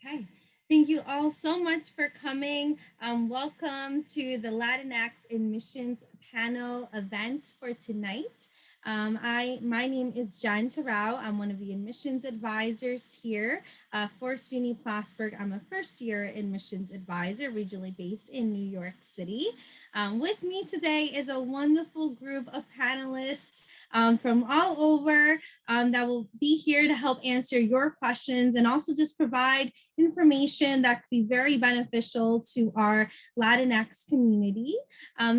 Okay. Thank you all so much for coming. Welcome to the Latinx Admissions Panel events for tonight. My name is Jan Terrell. I'm one of the admissions advisors here for Suny Plattsburgh. I'm a first-year admissions advisor, regionally based in New York City. With me today is a wonderful group of panelists from all over that will be here to help answer your questions and also just provide information that could be very beneficial to our Latinx community.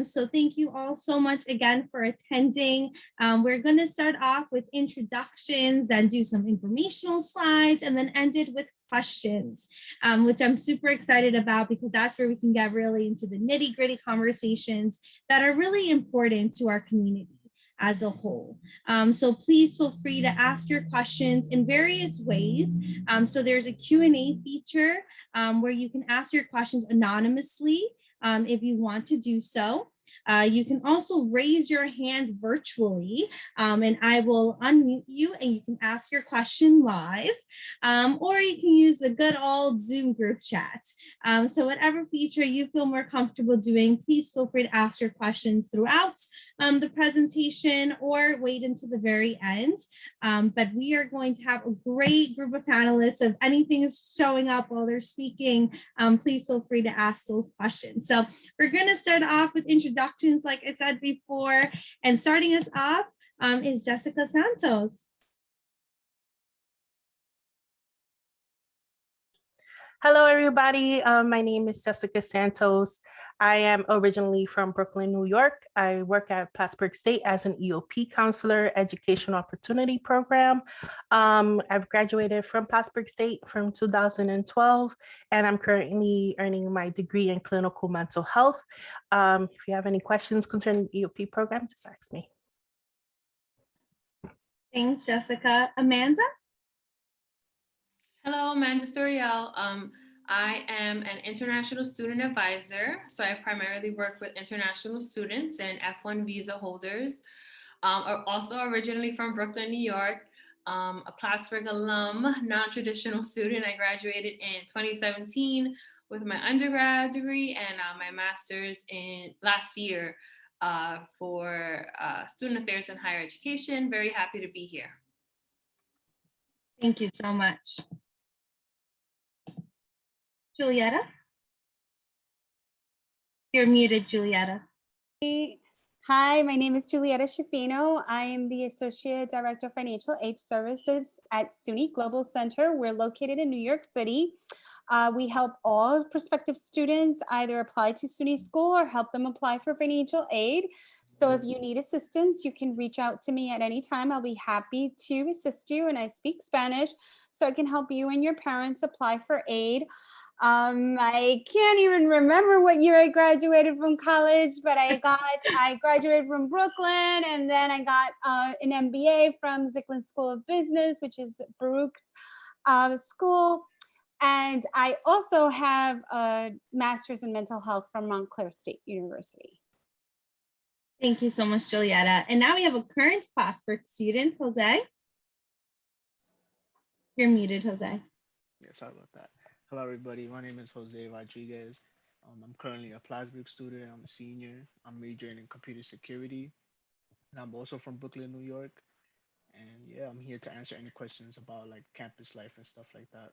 So thank you all so much again for attending. We're going to start off with introductions, then do some informational slides, and then end it with questions, which I'm super excited about because that's where we can get really into the nitty-gritty conversations that are really important to our community as a whole. So please feel free to ask your questions in various ways. So there's a Q&A feature where you can ask your questions anonymously if you want to do so. You can also raise your hands virtually and I will unmute you and you can ask your question live, or you can use the good old Zoom group chat. So whatever feature you feel more comfortable doing, please feel free to ask your questions throughout the presentation or wait until the very end. But we are going to have a great group of panelists. So if anything is showing up while they're speaking, please feel free to ask those questions. So we're going to start off with introductions, like I said before, and starting us off is Jessica Santos. Hello, everybody. My name is Jessica Santos. I am originally from Brooklyn, New York. I work at Plattsburgh State as an EOP counselor, Educational Opportunity Program. I've graduated from Plattsburgh State from 2012, and I'm currently earning my degree in clinical mental health. If you have any questions concerning the EOP program, just ask me. Thanks, Jessica. Amanda? Hello, Amanda Soriel. I am an international student advisor. So I primarily work with international students and F1 visa holders. Also originally from Brooklyn, New York, a Plattsburgh alum, non-traditional student. I graduated in 2017 with my undergrad degree and my master's in last year for student affairs and higher education. Very happy to be here. Thank you so much. Julietta? You're muted, Julietta. Hi, my name is Julietta Schifino. I am the Associate Director of Financial Aid Services at Suny Global Center. We're located in New York City. We help all prospective students either apply to Suny School or help them apply for financial aid. So if you need assistance, you can reach out to me at any time. I'll be happy to assist you, and I speak Spanish, so I can help you and your parents apply for aid. I can't even remember what year I graduated from college, but I graduated from Brooklyn, and then I got an MBA from Zicklin School of Business, which is Baruch's school. And I also have a master's in mental health from Montclair State University. Thank you so much, Julietta. And now we have a current Plattsburgh student, Jose. You're muted, Jose. Yeah, sorry about that. Hello, everybody. My name is Jose Rodriguez. I'm currently a Plattsburgh student. I'm a senior. I'm majoring in computer security. And I'm also from Brooklyn, New York. And yeah, I'm here to answer any questions about like campus life and stuff like that.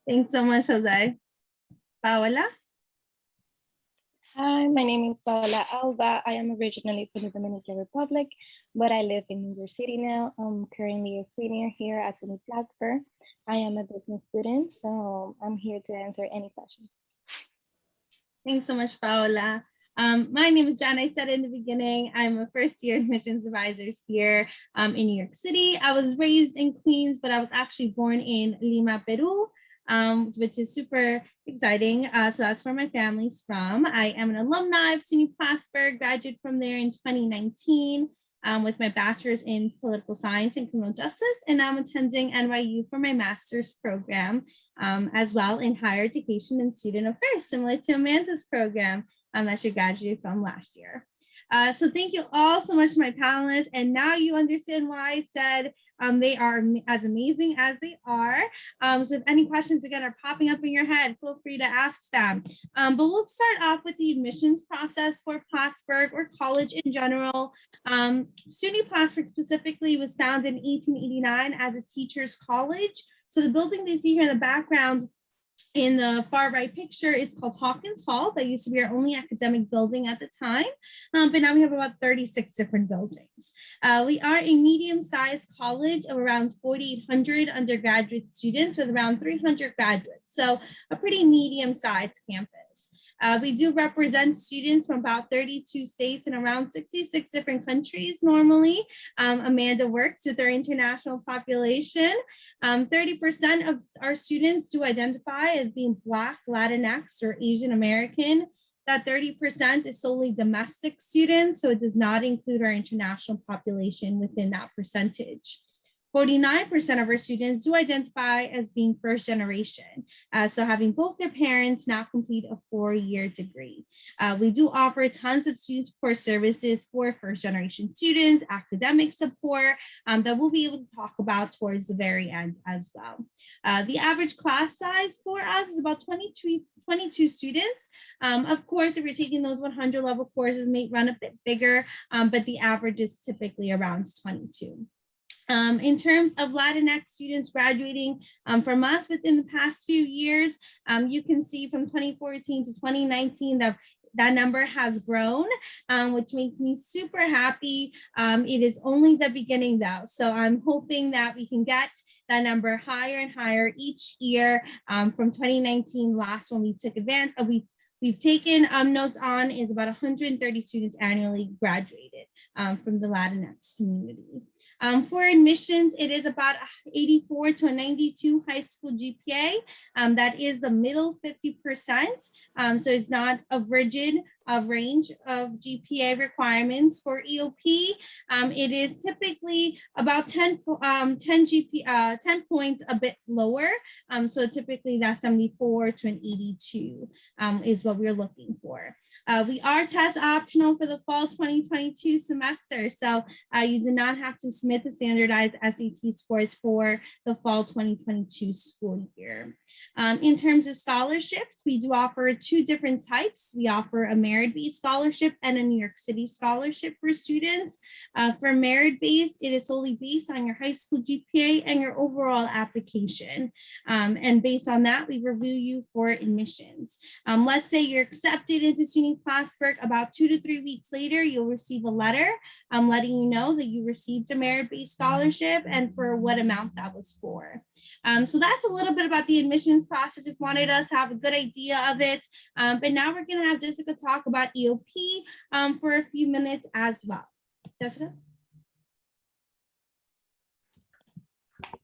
Thanks so much, Jose. Paola? Hi, my name is Paola Alba. I am originally from the Dominican Republic, but I live in New York City now. I'm currently a senior here at Suny Plattsburgh. I am a business student, so I'm here to answer any questions. Thanks so much, Paola. My name is Jan. I said in the beginning, I'm a first-year admissions advisor here in New York City. I was raised in Queens, but I was actually born in Lima, Peru, which is super exciting. So that's where my family's from. I am an alumni of Suny Plattsburgh, graduated from there in 2019 with my bachelor's in political science and criminal justice. And I'm attending NYU for my master's program as well in higher education and student affairs, similar to Amanda's program that she graduated from last year. So thank you all so much to my panelists. And now you understand why I said They are as amazing as they are. So if any questions again are popping up in your head, feel free to ask them. But we'll start off with the admissions process for Plattsburgh or college in general. SUNY Plattsburgh specifically was founded in 1889 as a teacher's college. So the building they see here in the background in the far right picture is called Hawkins Hall. That used to be our only academic building at the time, but now we have about 36 different buildings. We are a medium-sized college of around 4,800 undergraduate students with around 300 graduates, so a pretty medium-sized campus. We do represent students from about 32 states and around 66 different countries normally. Amanda works with our international population. 30% of our students do identify as being Black, Latinx, or Asian American. That 30% is solely domestic students, so it does not include our international population within that percentage. 49% of our students do identify as being first generation, so having both their parents now complete a 4-year degree. We do offer tons of student support services for first generation students, academic support that we'll be able to talk about towards the very end as well. The average class size for us is about 22 students. Of course, if you're taking those 100 level courses, may run a bit bigger, but the average is typically around 22. In terms of Latinx students graduating from us within the past few years, you can see from 2014 to 2019 that that number has grown, which makes me super happy. It is only the beginning though. So I'm hoping that we can get that number higher and higher each year. From 2019, last one we took advantage of, we've taken notes on is about 130 students annually graduated from the Latinx community. For admissions, it is about 84 to a 92 high school GPA. That is the middle 50%. So it's not a rigid range of GPA requirements. For EOP, it is typically about 10 points a bit lower. So typically that's 74 to an 82 is what we're looking for. We are test optional for the fall 2022 semester. So you do not have to submit the standardized SAT scores for the fall 2022 school year. In terms of scholarships, we do offer 2 different types. We offer a merit-based scholarship and a New York City scholarship for students. For merit-based, it is solely based on your high school GPA and your overall application. And based on that, we review you for admissions. Let's say you're accepted into SUNY Plattsburgh. About 2 to 3 weeks later, you'll receive a letter letting you know that you received a merit-based scholarship and for what amount that was for. So that's a little bit about the admissions process. Just wanted us to have a good idea of it. But now we're going to have Jessica talk about EOP for a few minutes as well. Jessica?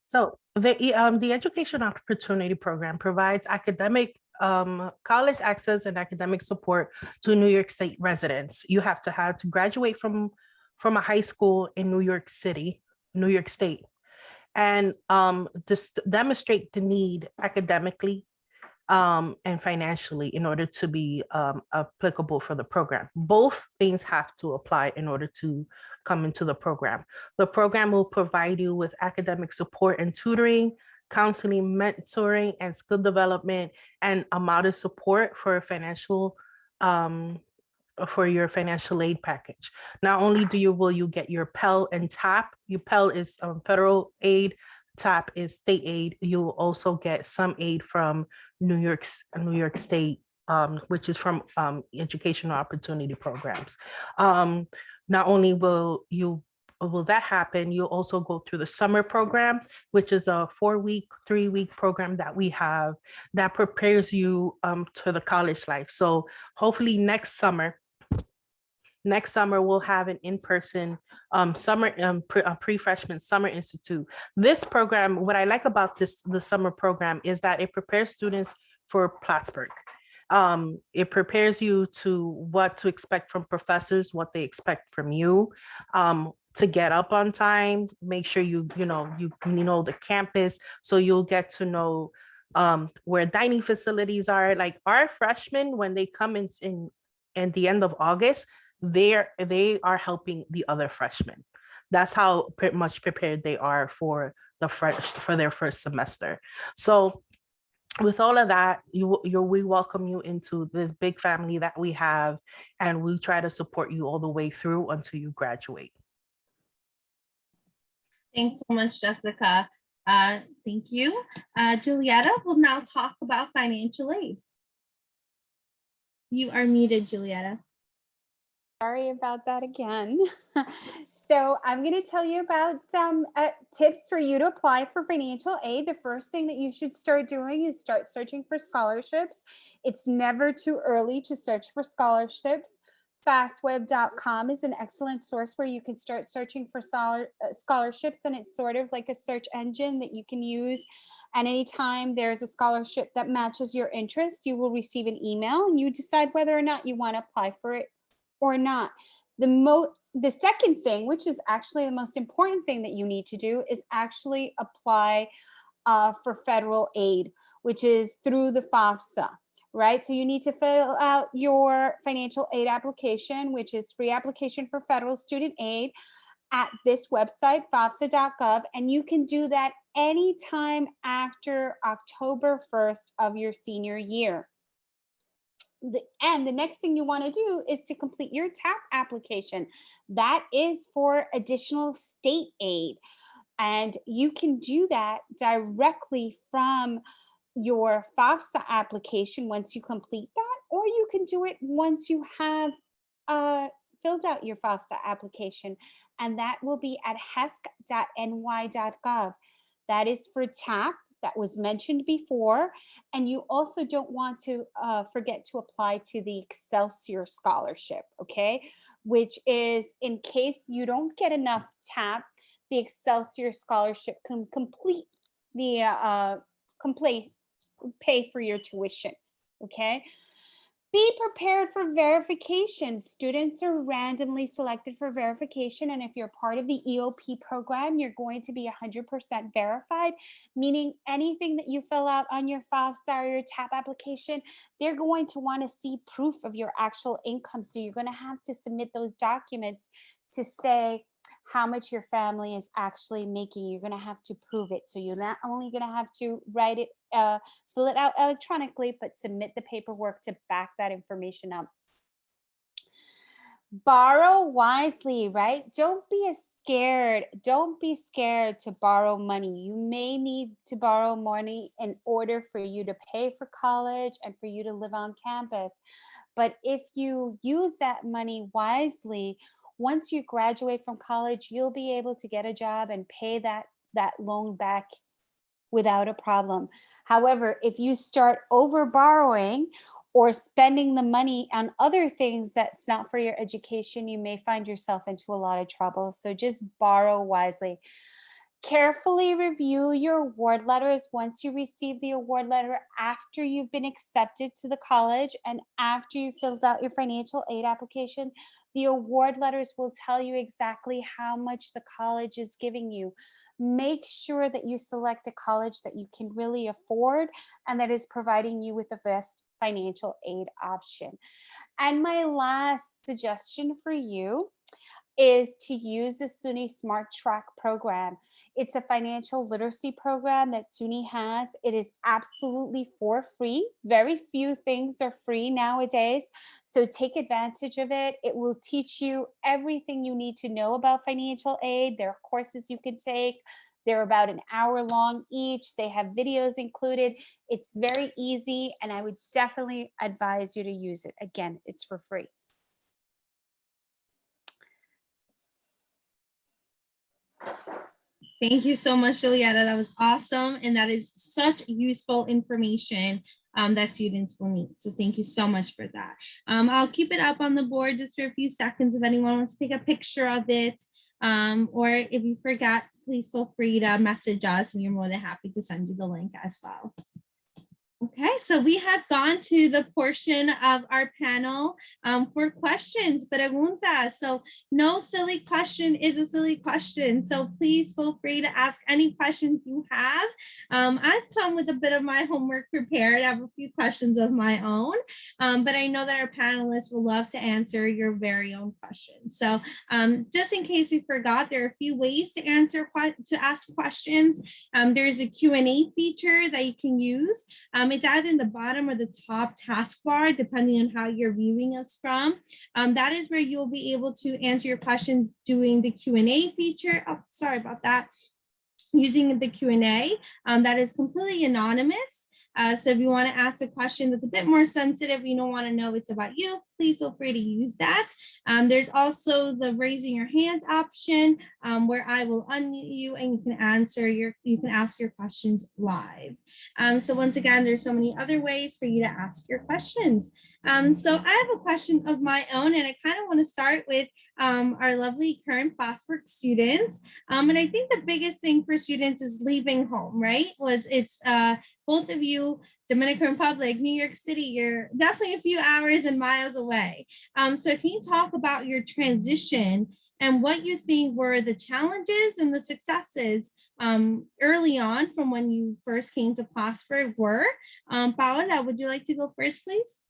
So the Education Opportunity Program provides academic college access and academic support to New York State residents. You have to graduate from a high school in New York City, New York State, and just demonstrate the need academically and financially in order to be applicable for the program. Both things have to apply in order to come into the program. The program will provide you with academic support and tutoring, counseling, mentoring, and skill development, and a modest support for your financial aid package. Not only will you get your Pell and TAP. Your Pell is federal aid, TAP is state aid. You will also get some aid from New York State, which is from educational opportunity programs. Not only will that happen, you'll also go through the summer program, which is a 3-week program that we have that prepares you to the college life. So hopefully next summer we'll have an in-person summer pre-freshman summer institute. This program, what I like about the summer program is that it prepares students for Plattsburgh. It prepares you to what to expect from professors, what they expect from you, to get up on time, make sure you know the campus, so you'll get to know where dining facilities are. Like our freshmen, when they come in the end of August, they are helping the other freshmen. That's how much prepared they are for their first semester. So with all of that, we welcome you into this big family that we have, and we try to support you all the way through until you graduate. Thanks so much, Jessica. Thank you. Julietta will now talk about financial aid. You are muted, Julietta. Sorry about that again. So I'm going to tell you about some tips for you to apply for financial aid. The first thing that you should start doing is start searching for scholarships. It's never too early to search for scholarships. Fastweb.com is an excellent source where you can start searching for scholarships, and it's sort of like a search engine that you can use. And anytime there's a scholarship that matches your interest, you will receive an email and you decide whether or not you want to apply for it or not. The second thing, which is actually the most important thing that you need to do, is actually apply for federal aid, which is through the FAFSA, right? So you need to fill out your financial aid application, which is free application for federal student aid, at this website, fafsa.gov, and you can do that anytime after October 1st of your senior year. And the next thing you want to do is to complete your TAP application. That is for additional state aid. And you can do that directly from your FAFSA application once you complete that, or you can do it once you have filled out your FAFSA application. And that will be at hesc.ny.gov. That is for TAP. That was mentioned before. And you also don't want to forget to apply to the Excelsior Scholarship, okay? Which is, in case you don't get enough TAP, the Excelsior Scholarship can pay for your tuition, okay? Be prepared for verification. Students are randomly selected for verification, and if you're part of the EOP program, you're going to be 100% verified, meaning anything that you fill out on your FAFSA or your TAP application, they're going to want to see proof of your actual income. So you're going to have to submit those documents to say how much your family is actually making. You're going to have to prove it. So you're not only going to have to write it, fill it out electronically, but submit the paperwork to back that information up. Borrow wisely, right? Don't be scared. Don't be scared to borrow money. You may need to borrow money in order for you to pay for college and for you to live on campus. But if you use that money wisely, once you graduate from college, you'll be able to get a job and pay that loan back without a problem. However, if you start over borrowing or spending the money on other things that's not for your education, you may find yourself into a lot of trouble. So just borrow wisely. Carefully review your award letters once you receive the award letter, after you've been accepted to the college and after you filled out your financial aid application. The award letters will tell you exactly how much the college is giving you. Make sure that you select a college that you can really afford and that is providing you with the best financial aid option. And my last suggestion for you is to use the Suny Smart Track program. It's a financial literacy program that Suny has. It is absolutely for free. Very few things are free nowadays, so take advantage of it. It will teach you everything you need to know about financial aid. There are courses you can take. They're about an hour long each. They have videos included. It's very easy, and I would definitely advise you to use it. Again, it's for free. Thank you so much, Julietta. That was awesome. And that is such useful information that students will need. So thank you so much for that. I'll keep it up on the board just for a few seconds if anyone wants to take a picture of it. Or if you forgot, please feel free to message us. We are more than happy to send you the link as well. Okay, so we have gone to the portion of our panel for questions, preguntas. So no silly question is a silly question. So please feel free to ask any questions you have. I've come with a bit of my homework prepared. I have a few questions of my own, but I know that our panelists will love to answer your very own questions. So just in case you forgot, there are a few ways to ask questions. There's a Q&A feature that you can use. It's either in the bottom or the top taskbar, depending on how you're viewing us from. That is where you'll be able to answer your questions doing the Q&A feature. Oh, sorry about that. Using the Q&A, that is completely anonymous. So if you want to ask a question that's a bit more sensitive, you don't want to know it's about you, please feel free to use that. There's also the raising your hands option where I will unmute you and you can ask your questions live. So once again, there's so many other ways for you to ask your questions. So I have a question of my own, and I kind of want to start with our lovely current Plattsburgh students. And I think the biggest thing for students is leaving home, right? It's both of you, Dominican Republic, New York City, you're definitely a few hours and miles away. So can you talk about your transition and what you think were the challenges and the successes early on from when you first came to Plattsburgh were? Paola, would you like to go first, please?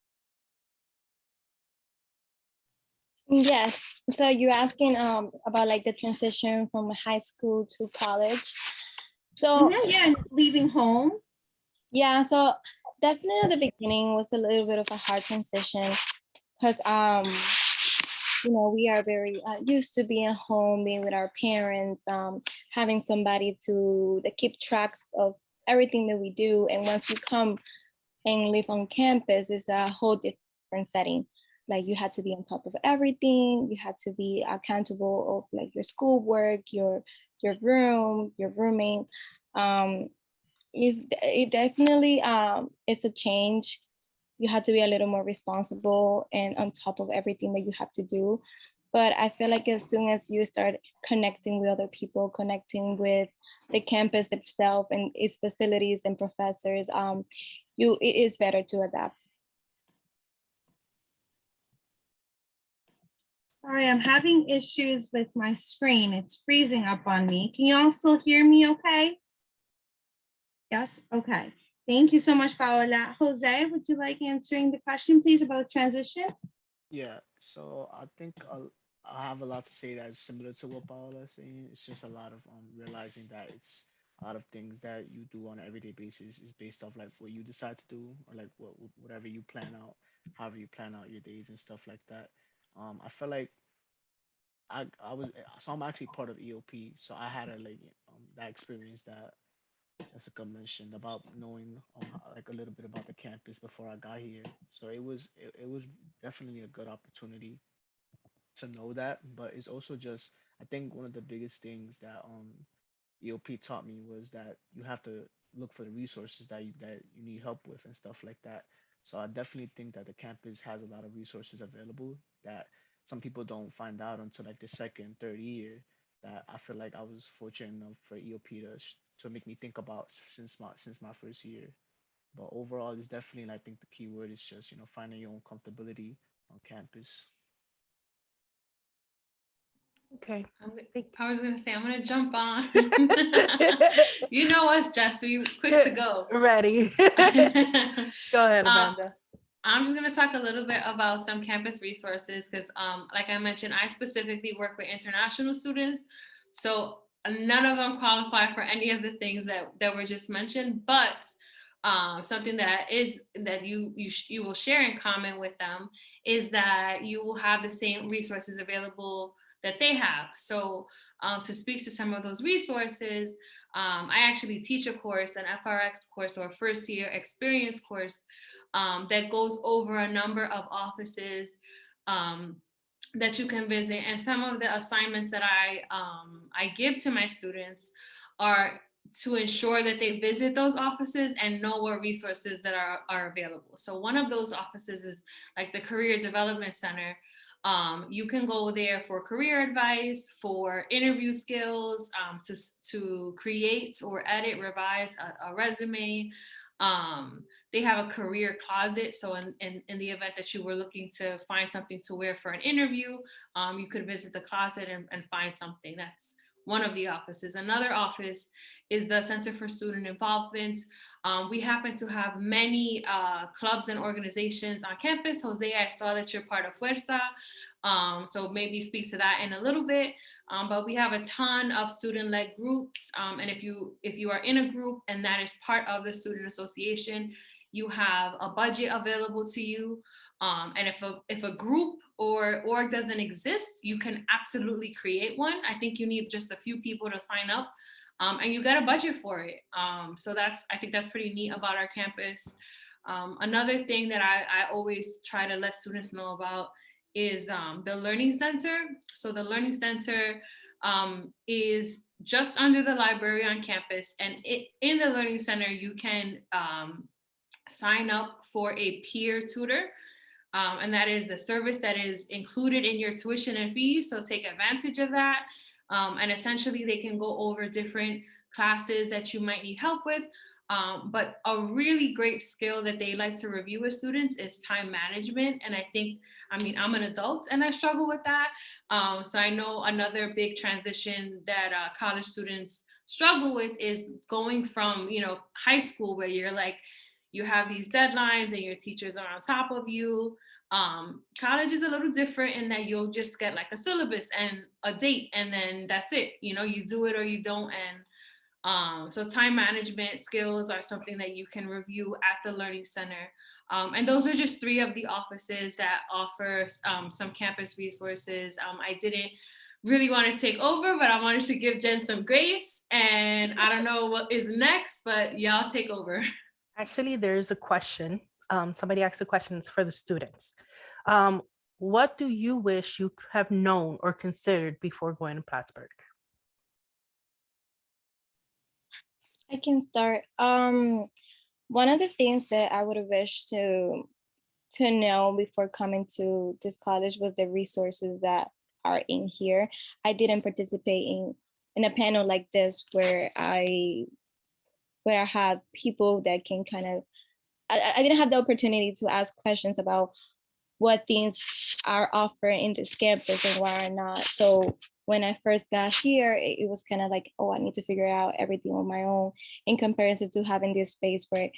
Yes. So you're asking about like the transition from high school to college. So yeah, and leaving home. yeah, so definitely at the beginning was a little bit of a hard transition because you know, we are very used to being home, being with our parents, having somebody to keep tracks of everything that we do. And once you come and live on campus, it's a whole different setting. Like you had to be on top of everything. You had to be accountable of like your schoolwork, your room, your roommate. It definitely is a change. You have to be a little more responsible and on top of everything that you have to do. But I feel like as soon as you start connecting with other people, connecting with the campus itself and its facilities and professors, it is better to adapt. Sorry, I'm having issues with my screen. It's freezing up on me. Can you also hear me okay? Yes, okay. Thank you so much, Paola. Jose, would you like answering the question, please, about transition? Yeah, so I think I have a lot to say that's similar to what Paola is saying. It's just a lot of realizing that it's a lot of things that you do on an everyday basis is based off like what you decide to do or like whatever you plan out, however you plan out your days and stuff like that. I feel like I was so I'm actually part of EOP, so I had a like that experience that Jessica mentioned about knowing like a little bit about the campus before I got here. So it was definitely a good opportunity to know that, but it's also just I think one of the biggest things that EOP taught me was that you have to look for the resources that you need help with and stuff like that. So I definitely think that the campus has a lot of resources available that some people don't find out until like the second, third year. That I feel like I was fortunate enough for EOP to make me think about since my first year. But overall, it's definitely I think the key word is just finding your own comfortability on campus. Okay. I was gonna say I'm gonna jump on. You know us, Jess. We quick to go. Ready. Go ahead, Amanda. I'm just gonna talk a little bit about some campus resources because, like I mentioned, I specifically work with international students, so none of them qualify for any of the things that were just mentioned. But something that you will share in common with them is that you will have the same resources available that they have. So to speak to some of those resources, I actually teach a course, an FRX course or a first year experience course that goes over a number of offices that you can visit. And some of the assignments that I give to my students are to ensure that they visit those offices and know what resources that are available. So one of those offices is like the Career Development Center. You can go there for career advice, for interview skills, to create or edit, revise a resume, They have a career closet. So in the event that you were looking to find something to wear for an interview, you could visit the closet and find something. That's one of the offices. Another office is the Center for Student Involvement. We happen to have many clubs and organizations on campus. Jose, I saw that you're part of Fuerza. So maybe speak to that in a little bit. But we have a ton of student-led groups. And if you are in a group and that is part of the student association, you have a budget available to you. And if a group or org doesn't exist, you can absolutely create one. I think you need just a few people to sign up, and you got a budget for it. So I think that's pretty neat about our campus. Another thing that I always try to let students know about is the Learning Center. So the Learning Center is just under the library on campus, and in the Learning Center, you can sign up for a peer tutor. And that is a service that is included in your tuition and fees. So take advantage of that. And essentially they can go over different classes that you might need help with. But a really great skill that they like to review with students is time management. And I'm an adult and I struggle with that. So I know another big transition that college students struggle with is going from, high school where you have these deadlines and your teachers are on top of you. College is a little different in that you'll just get like a syllabus and a date and then that's it. You do it or you don't. And so time management skills are something that you can review at the Learning Center. And those are just 3 of the offices that offer some campus resources. I didn't really want to take over, but I wanted to give Jen some grace, and I don't know what is next, but y'all take over. Actually, there's a question. Somebody asked the questions for the students. What do you wish you have known or considered before going to Plattsburgh? I can start. One of the things that I would have wished to know before coming to this college was the resources that are in here. I didn't participate in a panel like this where I had people that can kind of, I didn't have the opportunity to ask questions about what things are offered in this campus and why are not. So when I first got here, it was kind of like, oh, I need to figure out everything on my own in comparison to having this space where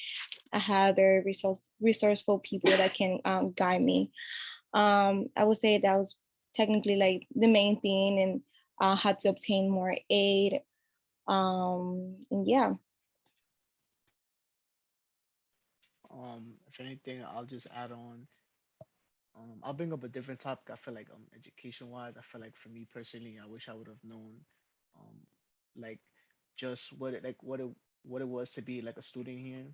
I have very resourceful people that can guide me. I would say that was technically like the main thing, and how to obtain more aid. And yeah. If anything, I'll just add on. I'll bring up a different topic. I feel like education wise, I feel like for me personally, I wish I would have known um like just what it was to be like a student here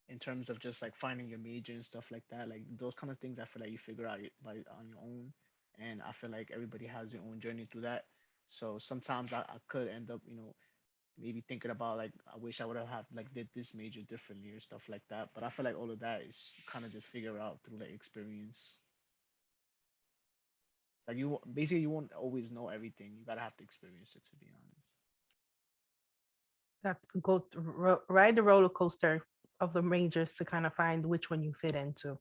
in terms of just like finding your major and stuff like that. Like those kind of things I feel like you figure out by on your own. And I feel like everybody has their own journey through that. So sometimes I could end up, maybe thinking about like I wish I would have like did this major differently or stuff like that. But I feel like all of that is kind of just figure out through like experience. Like you won't always know everything. You gotta have to experience it to be honest. Have to ride the roller coaster of the majors to kind of find which one you fit into.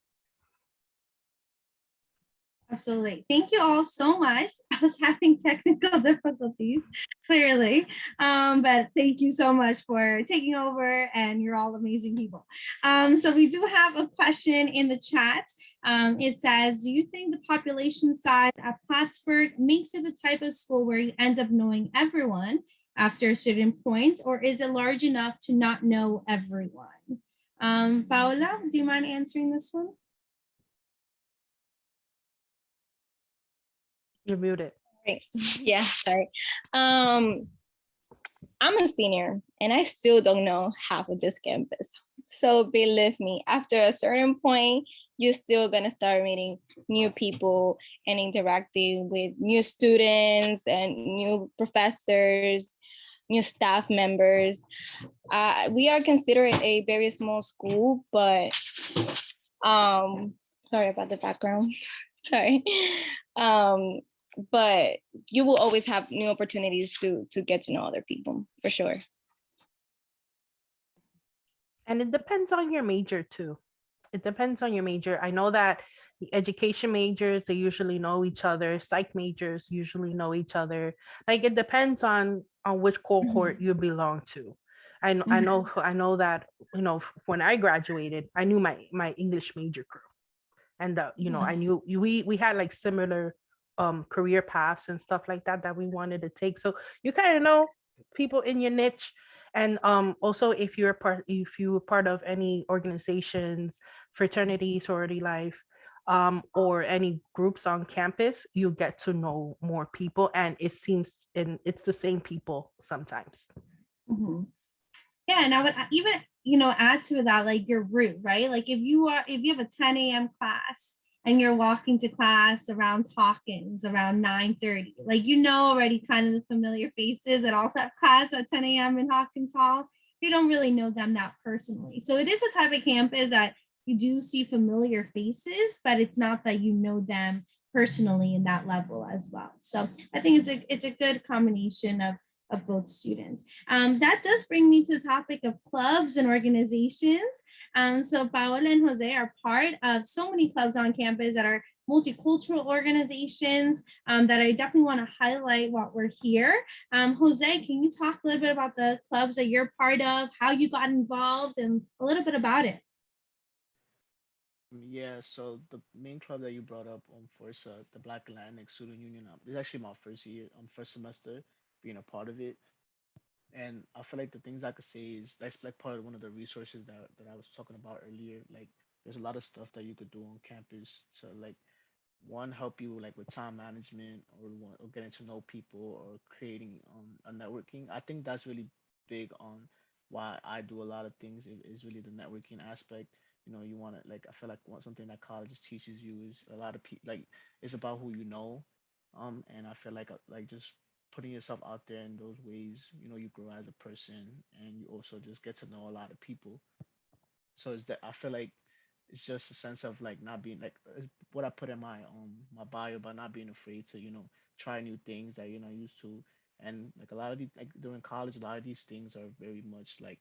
Absolutely. Thank you all so much. I was having technical difficulties, clearly. But thank you so much for taking over, and you're all amazing people. So we do have a question in the chat. It says, do you think the population size at Plattsburgh makes it the type of school where you end up knowing everyone after a certain point, or is it large enough to not know everyone? Paola, do you mind answering this one? You're muted. Right. Yeah, sorry. I'm a senior and I still don't know half of this campus. So believe me, after a certain point, you're still gonna start meeting new people and interacting with new students and new professors, new staff members. We are considered a very small school, but sorry about the background. Sorry. But you will always have new opportunities to get to know other people, for sure. And it depends on your major too. It depends on your major. I know that the education majors, they usually know each other. Psych majors usually know each other. Like it depends on which cohort you belong to. I know that, you know, when I graduated, I knew my English major crew. And you know, I knew we had like similar career paths and stuff like that that we wanted to take. So you kind of know people in your niche. And also if you were part of any organizations, fraternity, sorority life, or any groups on campus, you get to know more people, and it's the same people sometimes. Mhm. Yeah, and I would even, add to that, like your route, right? Like if you have a 10 a.m. class and you're walking to class around Hawkins around 9:30, like already kind of the familiar faces that also have class at 10 a.m. in Hawkins Hall. You don't really know them that personally. So it is a type of campus that you do see familiar faces, but it's not that you know them personally in that level as well. So I think it's a good combination of both students. That does bring me to the topic of clubs and organizations. So Paola and Jose are part of so many clubs on campus that are multicultural organizations that I definitely want to highlight while we're here. Jose, can you talk a little bit about the clubs that you're part of, how you got involved, and a little bit about it? Yeah, so the main club that you brought up on first, the Black Latinx Student Union, it's actually my first year, first semester being a part of it. And I feel like the things I could say is that's like part of one of the resources that I was talking about earlier. Like there's a lot of stuff that you could do on campus to like one help you like with time management or getting to know people or creating a networking. I think that's really big on why I do a lot of things is really the networking aspect. You know, you want to like I feel like something that colleges teaches you is a lot of people like it's about who you know, and I feel like just putting yourself out there in those ways, you know, you grow as a person and you also just get to know a lot of people. So it's that I feel like it's just a sense of like not being like what I put in my bio about not being afraid to try new things that you're not used to. And like a lot of these like during college, a lot of these things are very much like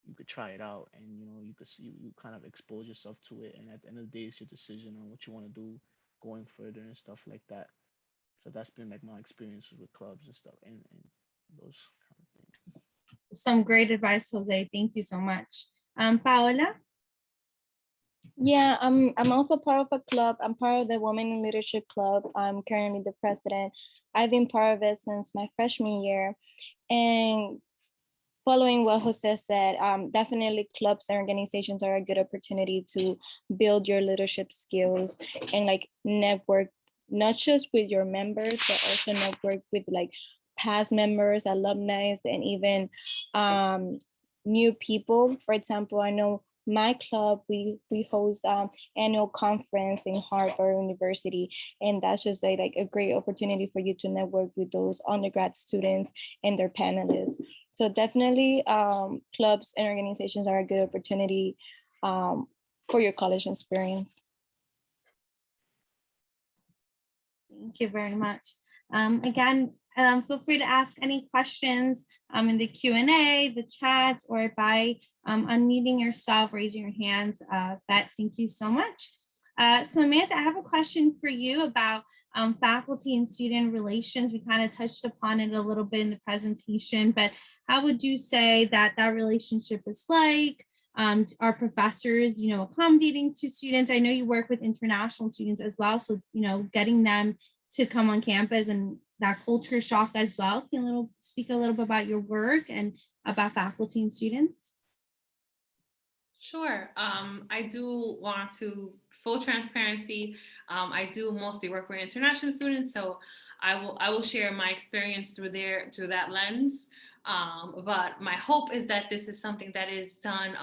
you could try it out and you could see you kind of expose yourself to it, and at the end of the day it's your decision on what you want to do going further and stuff like that. So that's been like my experiences with clubs and stuff and those kind of things. Some great advice, Jose. Thank you so much. Paola? Yeah, I'm also part of a club. I'm part of the Women in Leadership Club. I'm currently the president. I've been part of it since my freshman year. And following what Jose said, definitely clubs and organizations are a good opportunity to build your leadership skills and like network, not just with your members, but also network with like past members, alumni, and even new people. For example, I know my club, we host annual conference in Harvard University, and that's just like a great opportunity for you to network with those undergrad students and their panelists. So definitely clubs and organizations are a good opportunity for your college experience. Thank you very much. Again, feel free to ask any questions in the Q&A, the chat, or by unmuting yourself, raising your hands. But thank you so much. So Amanda, I have a question for you about faculty and student relations. We kind of touched upon it a little bit in the presentation, but how would you say that relationship is like? Are professors, accommodating to students? I know you work with international students as well, so getting them to come on campus and that culture shock as well. Can you speak a little bit about your work and about faculty and students? Sure. I do want to full transparency. I do mostly work with international students, so I will share my experience through that lens. But my hope is that this is something that is done,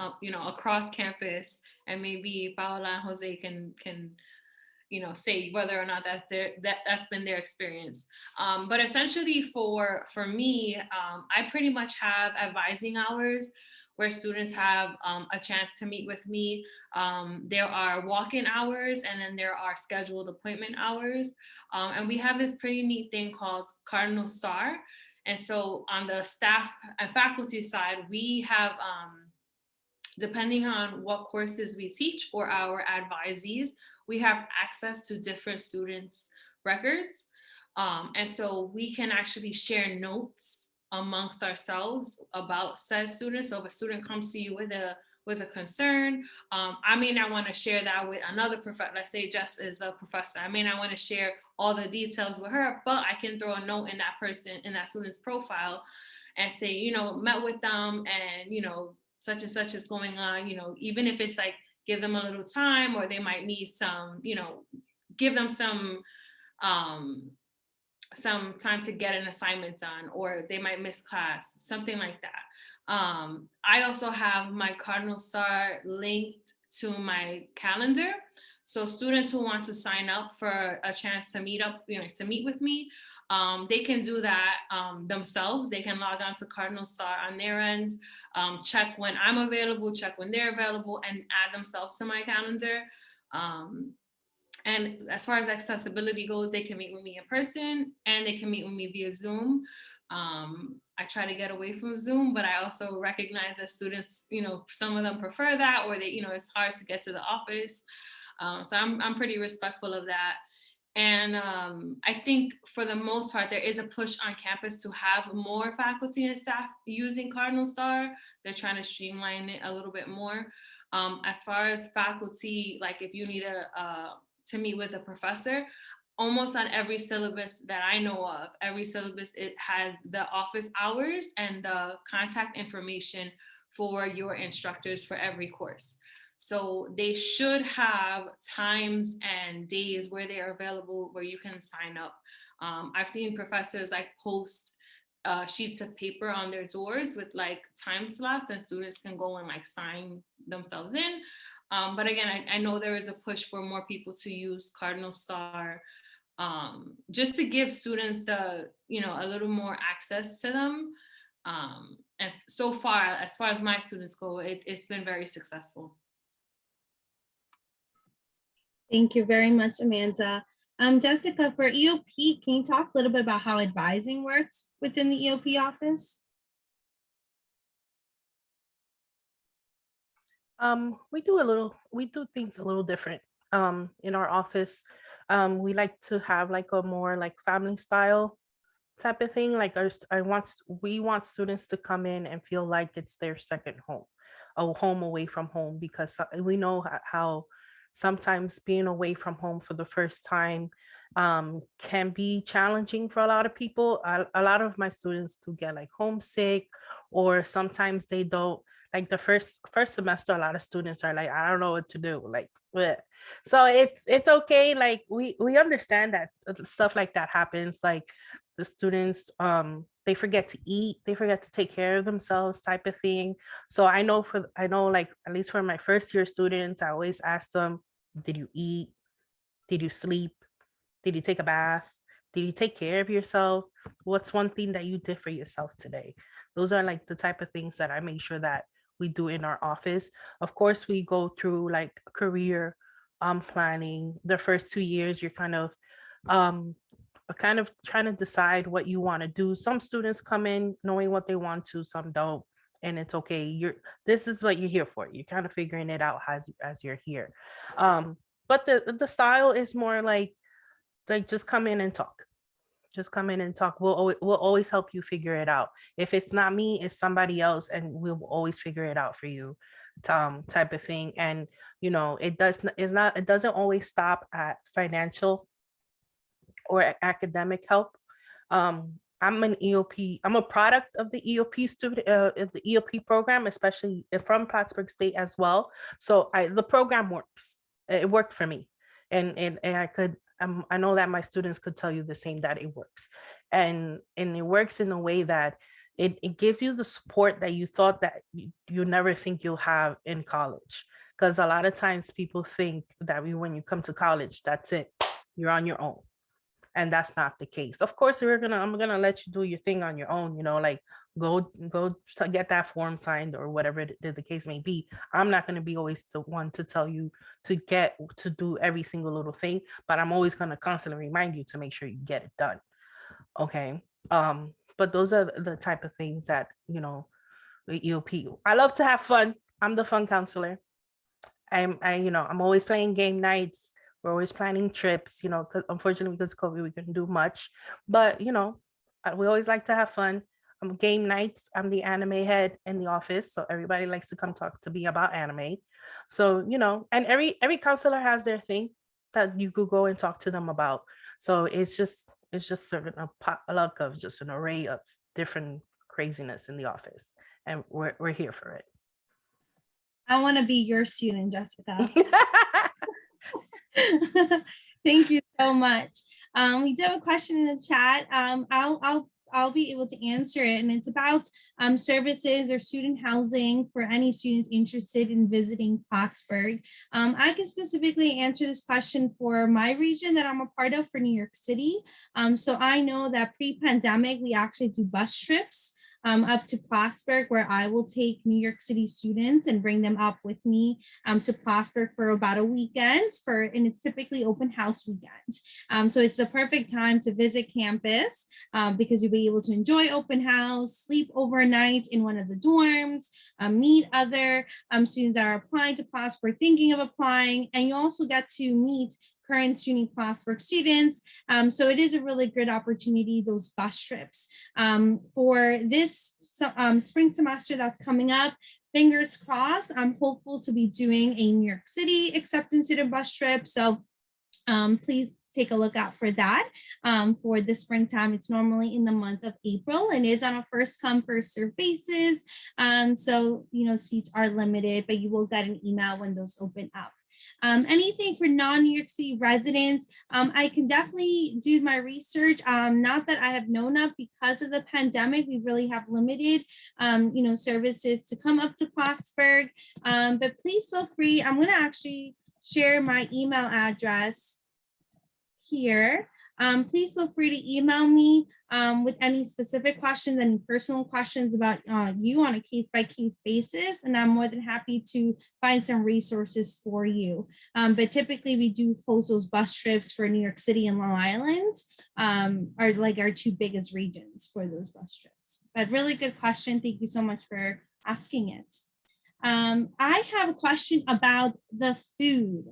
across campus, and maybe Paola and Jose can say whether or not that's been their experience. But essentially for me, I pretty much have advising hours where students have a chance to meet with me. There are walk-in hours, and then there are scheduled appointment hours. And we have this pretty neat thing called Cardinal Star. And so on the staff and faculty side, we have depending on what courses we teach or our advisees, we have access to different students' records. And so we can actually share notes amongst ourselves about said students. So if a student comes to you with a concern, I may not want to share that with another professor. Let's say Jess is a professor. I may not want to share all the details with her, but I can throw a note in that student's profile and say, met with them and, such and such is going on, even if it's like, give them a little time, or they might need some, give them some time to get an assignment done, or they might miss class, something like that. I also have my Cardinal Star linked to my calendar. So students who want to sign up for a chance to meet up, to meet with me, they can do that themselves. They can log on to Cardinal Star on their end, check when I'm available, check when they're available, and add themselves to my calendar. And as far as accessibility goes, they can meet with me in person and they can meet with me via Zoom. I try to get away from Zoom, but I also recognize that students, some of them prefer that, or they, it's hard to get to the office. So I'm pretty respectful of that. And I think for the most part, there is a push on campus to have more faculty and staff using Cardinal Star. They're trying to streamline it a little bit more. As far as faculty, like if you need to meet with a professor, almost on every syllabus that I know of, every syllabus, it has the office hours and the contact information for your instructors for every course. So they should have times and days where they are available where you can sign up. I've seen professors like post sheets of paper on their doors with like time slots, and students can go and like sign themselves in. But again, I know there is a push for more people to use Cardinal Star, just to give students the, a little more access to them. And so far as my students go, it's been very successful. Thank you very much, Amanda. Jessica, for EOP, can you talk a little bit about how advising works within the EOP office? We do things a little different in our office. We like to have like a more like family style type of thing. Like we want students to come in and feel like it's their second home, a home away from home, because we know how sometimes being away from home for the first time can be challenging for a lot of people. A lot of my students do get like homesick, or sometimes they don't. Like the first semester, a lot of students are like, I don't know what to do. Like, bleh. So it's okay. Like we understand that stuff like that happens. Like the students, they forget to eat, they forget to take care of themselves, type of thing. So I know like at least for my first year students, I always ask them, did you eat? Did you sleep? Did you take a bath? Did you take care of yourself? What's one thing that you did for yourself today? Those are like the type of things that I make sure that we do in our office. Of course, we go through like career planning. The first 2 years, you're kind of trying to decide what you want to do. Some students come in knowing what they want to, some don't, and it's okay. This is what you're here for. You're kind of figuring it out as you're here. But the style is more like just come in and talk. Just come in and talk. We'll always help you figure it out. If it's not me, it's somebody else, and we'll always figure it out for you, type of thing. And it doesn't always stop at financial or academic help. I'm an EOP. I'm a product of the EOP student, of the EOP program, especially from Plattsburgh State as well. So the program works. It worked for me, and I could. I know that my students could tell you the same, that it works, and it works in a way that it gives you the support that you thought that you never think you'll have in college. Because a lot of times people think that when you come to college, that's it, you're on your own. And that's not the case. Of course, I'm gonna let you do your thing on your own, like go get that form signed or whatever the case may be. I'm not gonna be always the one to tell you to do every single little thing, but I'm always gonna constantly remind you to make sure you get it done. Okay. But those are the type of things that, the EOP. I love to have fun. I'm the fun counselor. I'm always playing game nights. We're always planning trips, because unfortunately because of COVID, we couldn't do much. But, we always like to have fun. Game nights, I'm the anime head in the office. So everybody likes to come talk to me about anime. So, and every counselor has their thing that you could go and talk to them about. So it's just sort of a potluck of just an array of different craziness in the office. And we're here for it. I want to be your student, Jessica. Thank you so much. We do have a question in the chat. I'll be able to answer it, and it's about services or student housing for any students interested in visiting Plattsburgh. I can specifically answer this question for my region that I'm a part of for New York City. So I know that pre-pandemic, we actually do bus trips up to Plattsburgh, where I will take New York City students and bring them up with me to Plattsburgh for about a weekend, and it's typically open house weekends. So it's the perfect time to visit campus because you'll be able to enjoy open house, sleep overnight in one of the dorms, meet other students that are applying to Plattsburgh, thinking of applying, and you also get to meet current Suny Plattsburgh students. So it is a really good opportunity, those bus trips. For this spring semester that's coming up, fingers crossed, I'm hopeful to be doing a New York City acceptance student bus trip. So please take a look out for that for the springtime. It's normally in the month of April and is on a first come, first serve basis. So, seats are limited, but you will get an email when those open up. Anything for non-New York City residents, I can definitely do my research. Not that I have known of, because of the pandemic, we really have limited, services to come up to Plattsburgh. But please feel free. I'm going to actually share my email address here. Please feel free to email me with any specific questions, any personal questions about you on a case-by-case basis, and I'm more than happy to find some resources for you. But typically we do post those bus trips for New York City and Long Island, are like our two biggest regions for those bus trips. But really good question. Thank you so much for asking it. I have a question about the food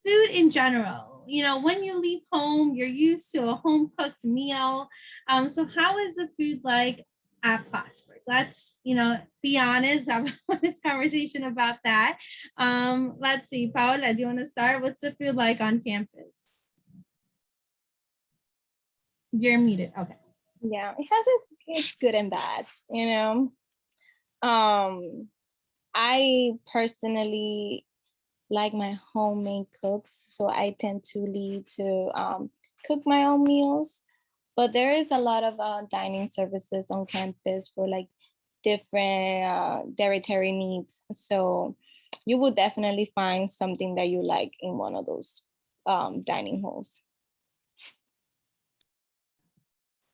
in general. When you leave home, you're used to a home cooked meal. So how is the food like at Plattsburgh? Let's, be honest, have an honest conversation about that. Let's see, Paola, do you want to start? What's the food like on campus? You're muted. Okay. Yeah, it's good and bad, I personally like my homemade cooks, so I tend to lead to cook my own meals. But there is a lot of dining services on campus for like different dietary needs. So you will definitely find something that you like in one of those dining halls.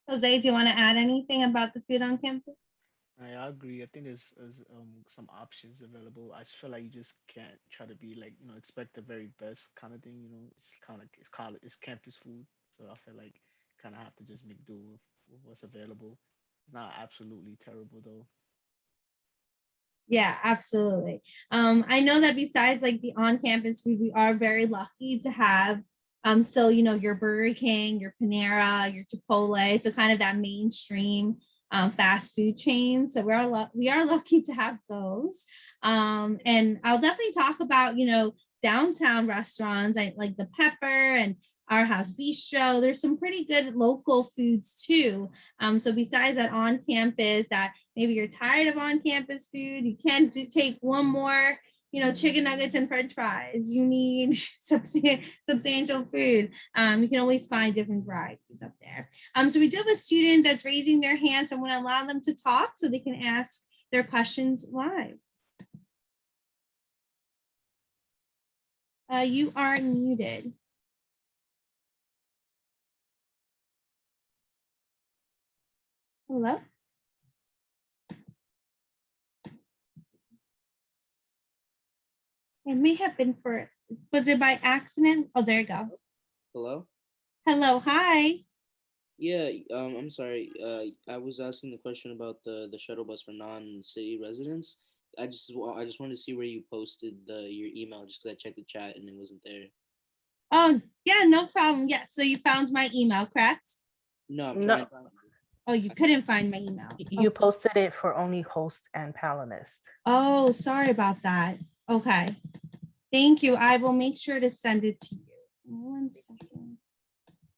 Jose, do you want to add anything about the food on campus? I agree. I think there's some options available. I just feel like you just can't try to be like, expect the very best kind of thing. It's kind of it's college, it's campus food, so I feel like kind of have to just make do with what's available. It's not absolutely terrible though. Yeah, absolutely. I know that besides like the on-campus food, we are very lucky to have so your Burger King, your Panera, your Chipotle, so kind of that mainstream fast food chain. So we are lucky to have those. And I'll definitely talk about downtown restaurants like the Pepper and Our House Bistro. There's some pretty good local foods too. So besides that on campus, that maybe you're tired of on campus food, you can't take one more chicken nuggets and french fries. You need substantial food. You can always find different varieties up there. So we do have a student that's raising their hand, so I'm going to allow them to talk so they can ask their questions live. You are muted. Hello? It may have been was it by accident? Oh, there you go. Hello? Hello, hi. Yeah, I'm sorry. I was asking the question about the shuttle bus for non-city residents. I just wanted to see where you posted your email just because I checked the chat and it wasn't there. Oh, yeah, no problem. Yeah, so you found my email, correct? No, I'm No, trying to Oh, you couldn't find my email. you posted it for only host and panelist. Oh, sorry about that. Okay. Thank you. I will make sure to send it to you. 1 second.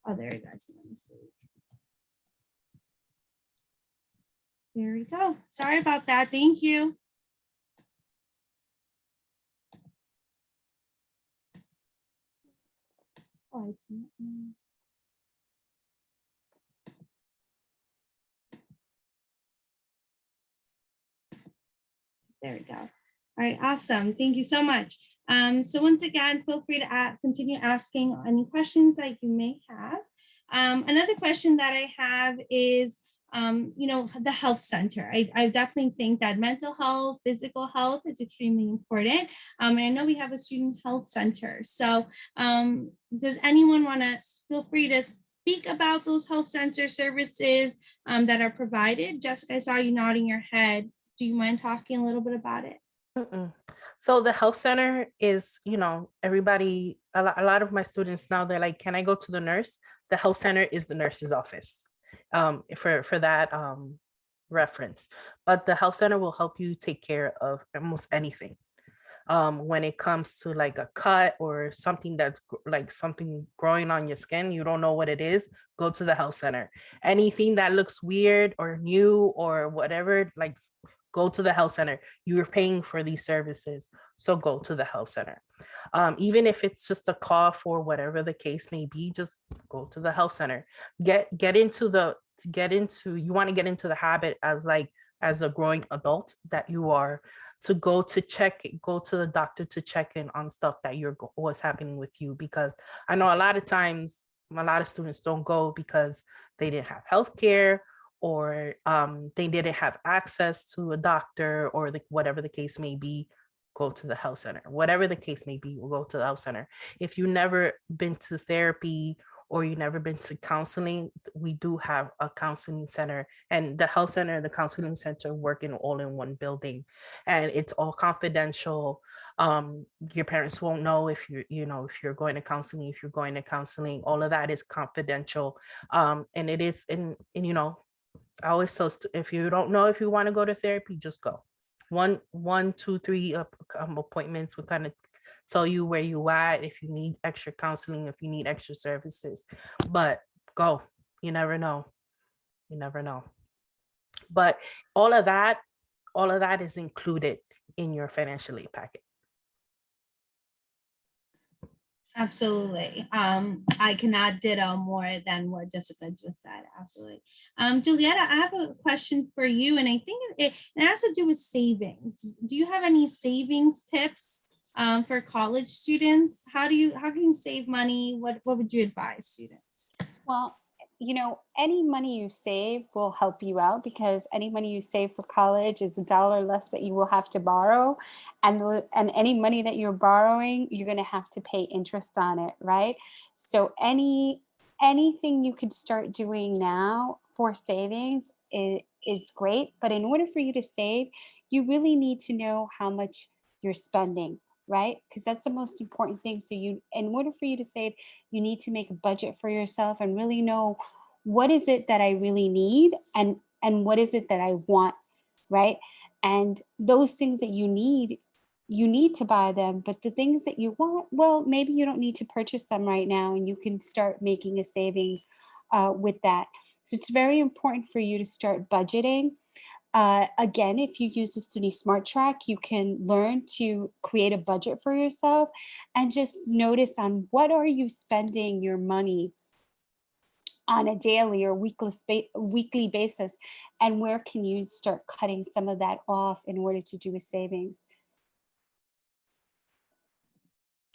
Oh, there you go. Let me see. There we go. Sorry about that. Thank you. Oh, I can't. There we go. All right, awesome. Thank you so much. So once again, feel free to continue asking any questions that you may have. Another question that I have is, the health center. I definitely think that mental health, physical health is extremely important. And I know we have a student health center. So does anyone want to feel free to speak about those health center services that are provided? Jessica, I saw you nodding your head. Do you mind talking a little bit about it? Mm-mm. So the health center is, everybody, a lot of my students now, they're like, can I go to the nurse? The health center is the nurse's office, for that reference. But the health center will help you take care of almost anything. When it comes to like a cut or something that's like something growing on your skin, you don't know what it is, go to the health center. Anything that looks weird or new or whatever, like go to the health center. You're paying for these services, so go to the health center. Even if it's just a call for whatever the case may be, just go to the health center. You want to get into the habit as a growing adult that you are, to go to the doctor to check in on stuff that what's happening with you. Because I know a lot of times a lot of students don't go because they didn't have health care, or they didn't have access to a doctor, or whatever the case may be. Go to the health center. Whatever the case may be, we'll go to the health center. If you've never been to therapy or you've never been to counseling, we do have a counseling center, and the health center and the counseling center work all in one building, and it's all confidential. Your parents won't know if if you're going to counseling, all of that is confidential. And it is I always tell if you don't know if you want to go to therapy, just go. One, 2, 3 appointments will kind of tell you where you at, if you need extra counseling, if you need extra services. But go. You never know. But all of that is included in your financial aid packet. Absolutely. I cannot ditto more than what Jessica just said. Absolutely. Julietta, I have a question for you, and I think it has to do with savings. Do you have any savings tips for college students? How can you save money? What would you advise students? Well, any money you save will help you out, because any money you save for college is $1 less that you will have to borrow. And any money that you're borrowing, you're going to have to pay interest on it, right? So anything you could start doing now for savings is great. But in order for you to save, you really need to know how much you're spending, right? Because that's the most important thing. So in order for you to save, you need to make a budget for yourself and really know, what is it that I really need, and what is it that I want, right? And those things that you need to buy them. But the things that you want, well, maybe you don't need to purchase them right now, and you can start making a savings with that. So it's very important for you to start budgeting. Again, if you use the Suny Smart Track, you can learn to create a budget for yourself and just notice on what are you spending your money on a daily or weekly basis, and where can you start cutting some of that off in order to do a savings.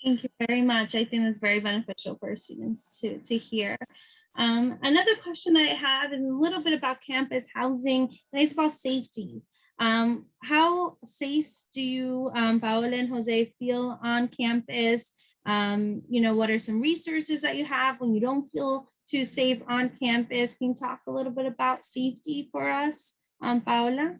Thank you very much. I think that's very beneficial for students to hear. Another question that I have is a little bit about campus housing, and it's about safety. How safe do you, Paola and Jose, feel on campus? What are some resources that you have when you don't feel too safe on campus? Can you talk a little bit about safety for us, Paola?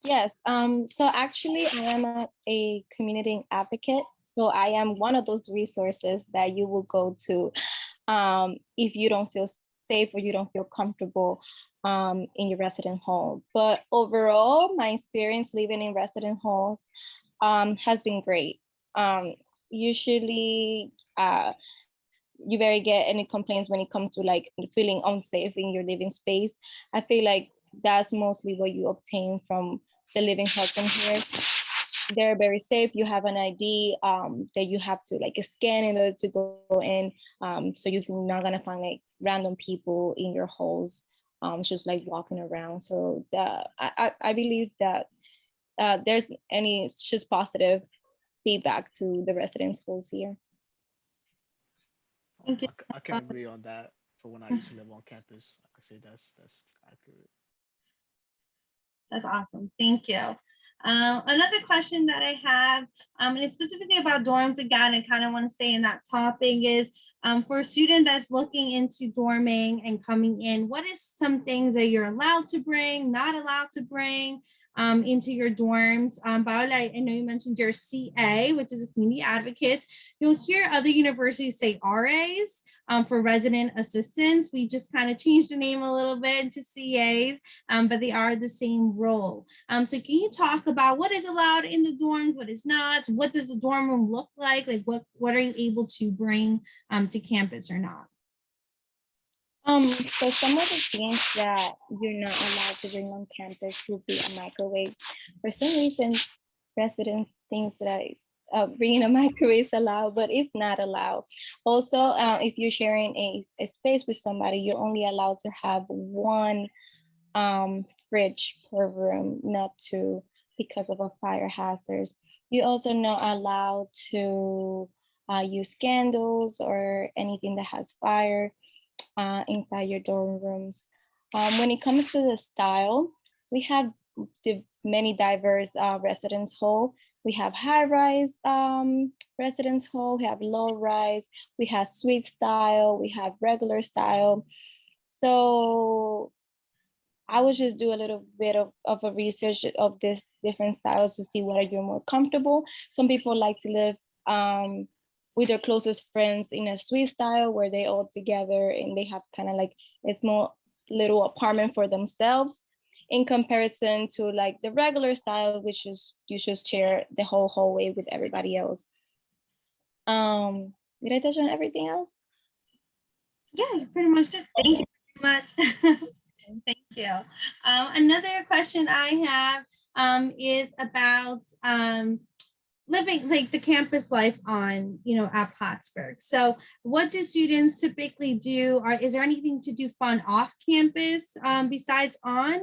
Yes. So actually, I am a community advocate. So I am one of those resources that you will go to if you don't feel safe or you don't feel comfortable in your resident home. But overall, my experience living in resident homes has been great. Usually, you very get any complaints when it comes to like feeling unsafe in your living space. I feel like that's mostly what you obtain from the living husband here. They're very safe. You have an ID that you have to like scan in order to go in. So you're not gonna find like random people in your halls, just like walking around. So I believe that there's any just positive feedback to the residents schools here. Thank you. I can agree on that. For when I used to live on campus, I could say that's accurate. That's awesome. Thank you. Another question that I have, and it's specifically about dorms again, I kind of want to say in that topic is for a student that's looking into dorming and coming in, what is some things that you're allowed to bring, not allowed to bring into your dorms? Paola, I know you mentioned your CA, which is a community advocate. You'll hear other universities say RAs for resident assistants. We just kind of changed the name a little bit to CAs. But they are the same role. So can you talk about what is allowed in the dorms, what is not? What does the dorm room look like? Like what are you able to bring to campus or not? So some of the things that you're not allowed to bring on campus would be a microwave. For some reason, residents thinks that bringing a microwave is allowed, but it's not allowed. Also, if you're sharing a space with somebody, you're only allowed to have one fridge per room, not two, because of a fire hazard. You also not allowed to use candles or anything that has fire inside your dorm rooms. When it comes to the style, we have many diverse residence hall. We have high-rise residence hall, we have low-rise, we have suite style, we have regular style. So I would just do a little bit of a research of this different styles to see what are you more comfortable. Some people like to live with their closest friends in a suite style where they all together and they have kind of like a small little apartment for themselves, in comparison to like the regular style, which is you just share the whole hallway with everybody else. Did I touch on everything else? Yeah, you pretty much did. Thank you very much. Thank you. Another question I have is about living like the campus life on, at Plattsburgh. So what do students typically do? Or is there anything to do fun off campus besides on?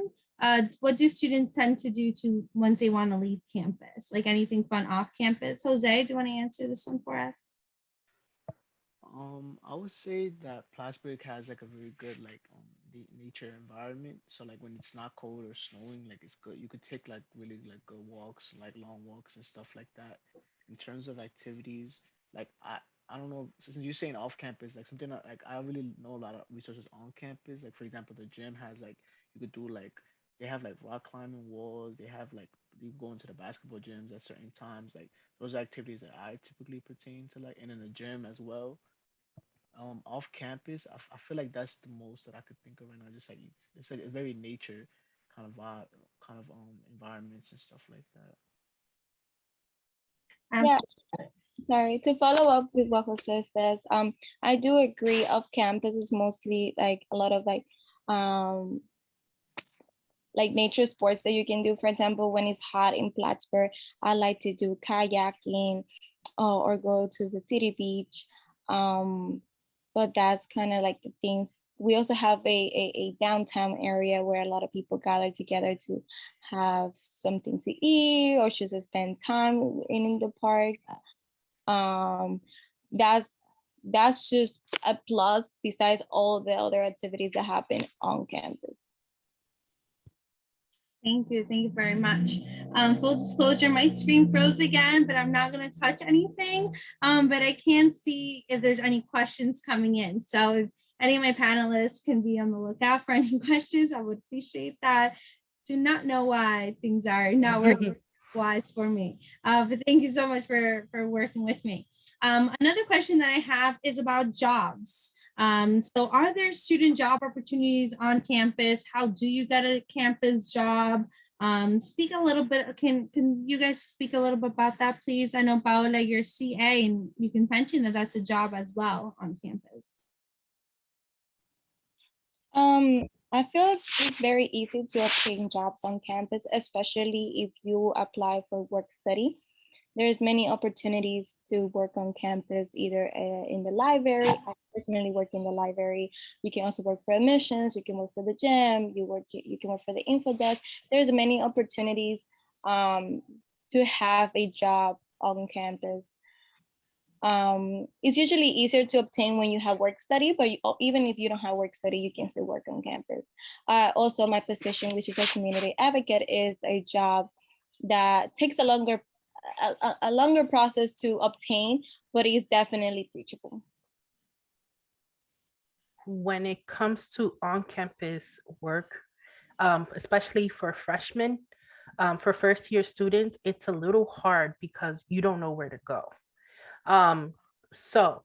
What do students tend to do once they want to leave campus? Like anything fun off campus? Jose, do you want to answer this one for us? I would say that Plattsburgh has like a very good like nature environment. So like when it's not cold or snowing, like it's good. You could take like really like good walks, like long walks and stuff like that. In terms of activities, like I don't know, since you're saying off campus, like something like I really know a lot of resources on campus. Like for example, the gym has like you could do like they have like rock climbing walls. They have like you go into the basketball gyms at certain times. Like those are activities that I typically pertain to like, and in the gym as well off campus I feel like that's the most that I could think of right now, just like it's like a very nature kind of vibe, kind of environments and stuff like that. Yeah, sorry, to follow up with what Jose says, I do agree off campus is mostly like a lot of like nature sports that you can do. For example, when it's hot in Plattsburgh, I like to do kayaking or go to the city beach. But that's kind of like the things. We also have a downtown area where a lot of people gather together to have something to eat or just to spend time in the park. Um, that's just a plus besides all the other activities that happen on campus. Thank you. Thank you very much. Full disclosure, my screen froze again, but I'm not going to touch anything. But I can see if there's any questions coming in. So if any of my panelists can be on the lookout for any questions, I would appreciate that. do not know why things are not working wise for me. But thank you so much for working with me. Another question that I have is about jobs. So are there student job opportunities on campus? How do you get a campus job? Speak a little bit, can you guys speak a little bit about that, please? I know, Paola, you're CA, and you can mention that that's a job as well on campus. I feel like it's very easy to obtain jobs on campus, especially if you apply for work study. There's many opportunities to work on campus, either in the library. I personally work in the library. You can also work for admissions. You can work for the gym. You can work for the info desk. There's many opportunities to have a job on campus. It's usually easier to obtain when you have work study, but even if you don't have work study, you can still work on campus. Also, my position, which is a community advocate, is a job that takes a longer process to obtain, but is definitely reachable. When it comes to on-campus work, especially for freshmen, for first-year students, it's a little hard because you don't know where to go. So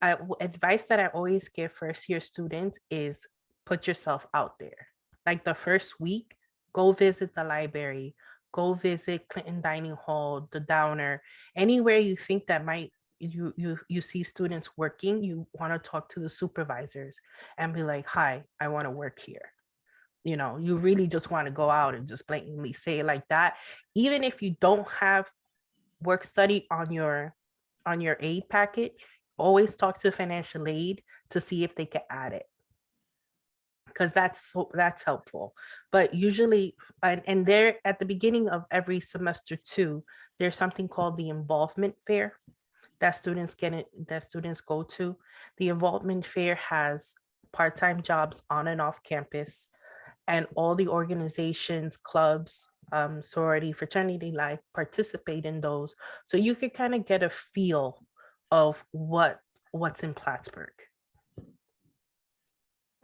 advice that I always give first-year students is put yourself out there. Like the first week, go visit the library, go visit Clinton Dining Hall, the Downer, anywhere you think that might you see students working. You want to talk to the supervisors and be like, hi, I want to work here. You know, you really just want to go out and just blatantly say it like that. Even if you don't have work study on your aid packet, always talk to financial aid to see if they can add it, because that's helpful. But usually, and there at the beginning of every semester too, there's something called the involvement fair that students go to. The involvement fair has part-time jobs on and off campus, and all the organizations, clubs, sorority, fraternity life participate in those. So you could kind of get a feel of what's in Plattsburgh.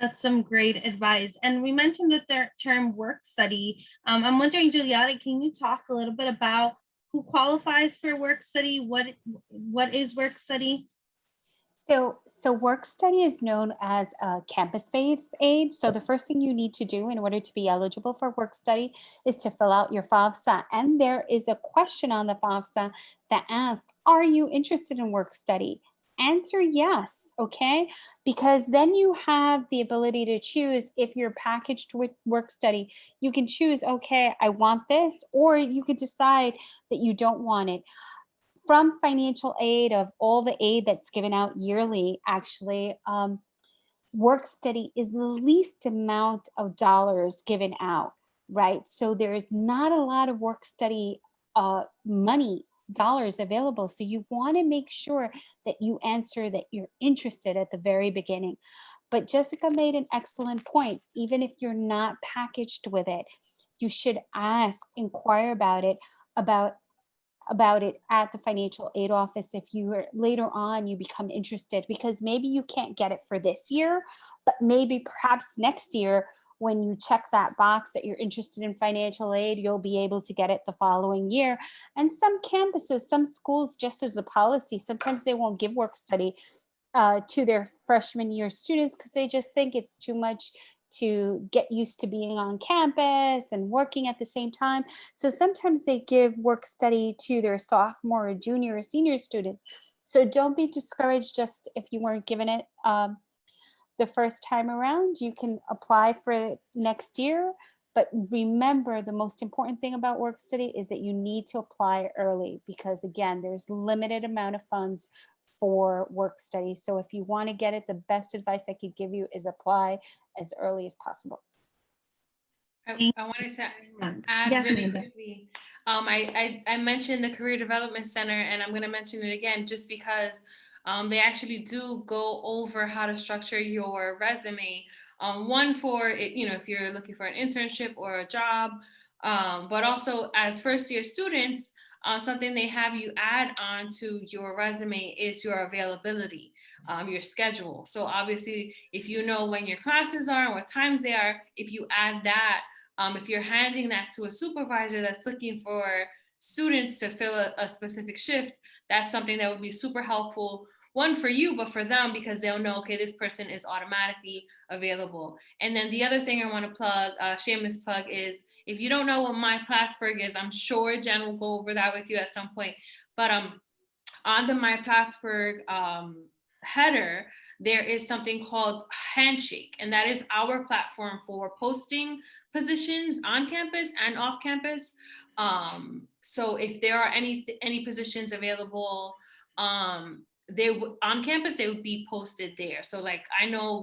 That's some great advice. And we mentioned the term work study. I'm wondering, Juliana, can you talk a little bit about who qualifies for work study? What is work study? So work study is known as a campus-based aid. So the first thing you need to do in order to be eligible for work study is to fill out your FAFSA. And there is a question on the FAFSA that asks, are you interested in work study? Answer yes, okay? Because then you have the ability to choose. If you're packaged with work study, you can choose, okay, I want this, or you could decide that you don't want it. From financial aid, of all the aid that's given out yearly, actually, work study is the least amount of dollars given out, right? So there's not a lot of work study money, dollars available. So you want to make sure that you answer that you're interested at the very beginning. But Jessica made an excellent point. Even if you're not packaged with it, you should inquire about it at the financial aid office if you are later on you become interested, because maybe you can't get it for this year, but maybe perhaps next year when you check that box that you're interested in financial aid, you'll be able to get it the following year. And some campuses, some schools, just as a policy, sometimes they won't give work study to their freshman year students because they just think it's too much to get used to being on campus and working at the same time. So sometimes they give work study to their sophomore or junior or senior students. So don't be discouraged just if you weren't given it the first time around. You can apply for it next year. But remember, the most important thing about work study is that you need to apply early, because again, there's limited amount of funds for work study. So if you want to get it, the best advice I could give you is apply as early as possible. I wanted to add really quickly. I mentioned the Career Development Center, and I'm going to mention it again just because they actually do go over how to structure your resume. One for it, if you're looking for an internship or a job, but also as first-year students, something they have you add on to your resume is your availability, your schedule. So obviously, if you know when your classes are and what times they are, if you add that If you're handing that to a supervisor that's looking for students to fill a specific shift, that's something that would be super helpful, one for you, but for them, because they'll know, okay, this person is automatically available. And then the other thing I want to plug, shameless plug, is if you don't know what My Plattsburgh is, I'm sure Jen will go over that with you at some point. But on the My Plattsburgh header, there is something called Handshake, and that is our platform for posting positions on campus and off campus. So if there are any positions available, on campus, they would be posted there. So like, I know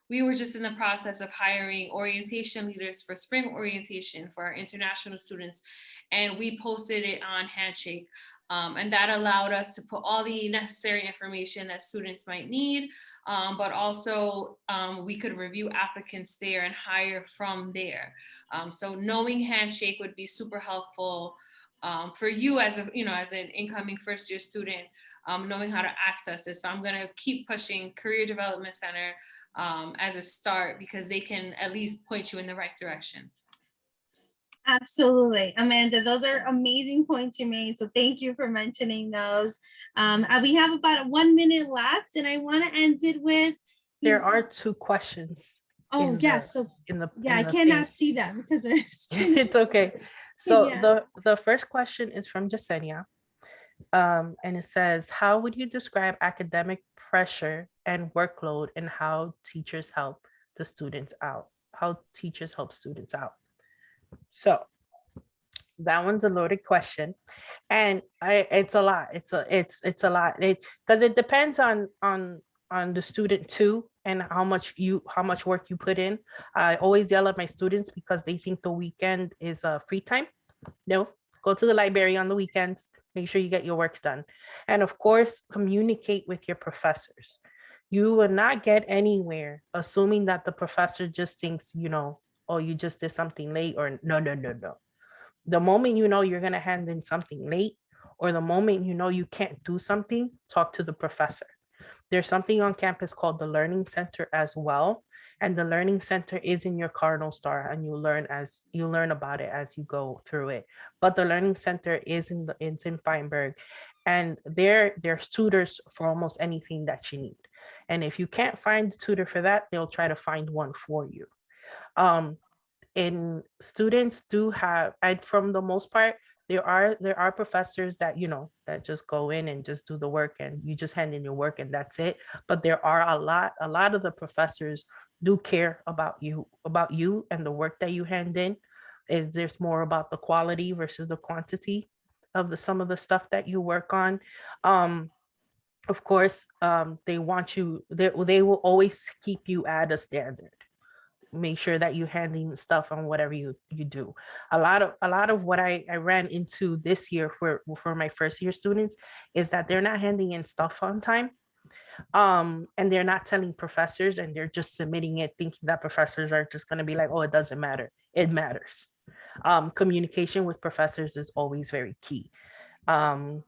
we were just in the process of hiring orientation leaders for spring orientation for our international students, and we posted it on Handshake. And that allowed us to put all the necessary information that students might need, but also we could review applicants there and hire from there. So knowing Handshake would be super helpful for you as as an incoming first year student, knowing how to access it. So I'm gonna keep pushing Career Development Center as a start, because they can at least point you in the right direction. Absolutely, Amanda, those are amazing points you made. So thank you for mentioning those. We have about 1 minute left, and I want to end it with. There are 2 questions. Oh, yes. So I cannot see them because it's okay. So yeah. the first question is from Jasenia. And it says, how would you describe academic pressure and workload, and how teachers help the students out? How teachers help students out? So that one's a loaded question, and it's a lot. It's a lot, because it depends on the student too, and how much work you put in. I always yell at my students because they think the weekend is free time. No, go to the library on the weekends, make sure you get your work done. And of course, communicate with your professors. You will not get anywhere assuming that the professor just thinks, oh, you just did something late, or no. The moment you're going to hand in something late, or the moment you can't do something, talk to the professor. There's something on campus called the Learning Center as well. And the Learning Center is in your Cardinal Star, and you learn about it as you go through it. But the Learning Center is in Feinberg, and there's tutors for almost anything that you need. And if you can't find a tutor for that, they'll try to find one for you. And students do have, and from the most part, there are professors that that just go in and just do the work, and you just hand in your work and that's it. But there are a lot of the professors do care about you and the work that you hand in. There's more about the quality versus the quantity of some of the stuff that you work on. Of course, they want you, they will always keep you at a standard. Make sure that you handling stuff on whatever you do. A lot of what I ran into this year for my first year students is that they're not handing in stuff on time. And they're not telling professors, and they're just submitting it thinking that professors are just going to be like, oh, it doesn't matter. It matters. Communication with professors is always very key. And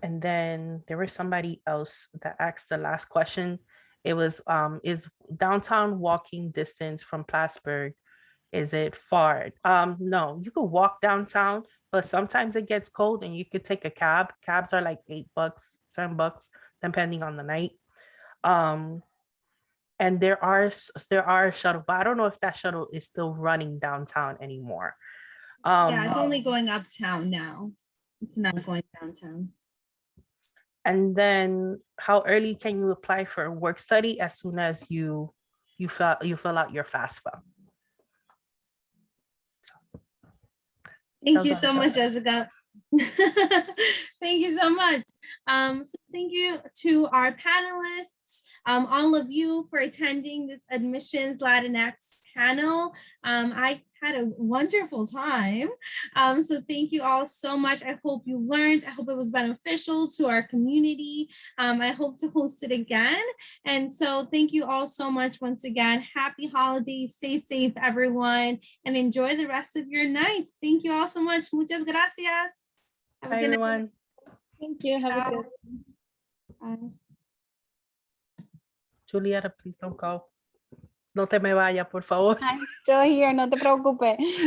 then there was somebody else that asked the last question. It was, is downtown walking distance from Plattsburgh, is it far? No, you could walk downtown, but sometimes it gets cold and you could take a cab. Cabs are like $8, $10, depending on the night. And there are shuttle, but I don't know if that shuttle is still running downtown anymore. Yeah, it's only going uptown now. It's not going downtown. And then how early can you apply for a work study? As soon as you fill out your FAFSA. Thank you so much, Jessica. Thank you so much. So thank you to our panelists, all of you, for attending this Admissions Latinx panel. I had a wonderful time. So thank you all so much. I hope you learned. I hope it was beneficial to our community. I hope to host it again. And so thank you all so much once again. Happy holidays. Stay safe, everyone, and enjoy the rest of your night. Thank you all so much. Muchas gracias. Have a good night. Thank you. Have a good Bye. Julieta, please don't go. No te me vayas, por favor. I'm still here, no te preocupes.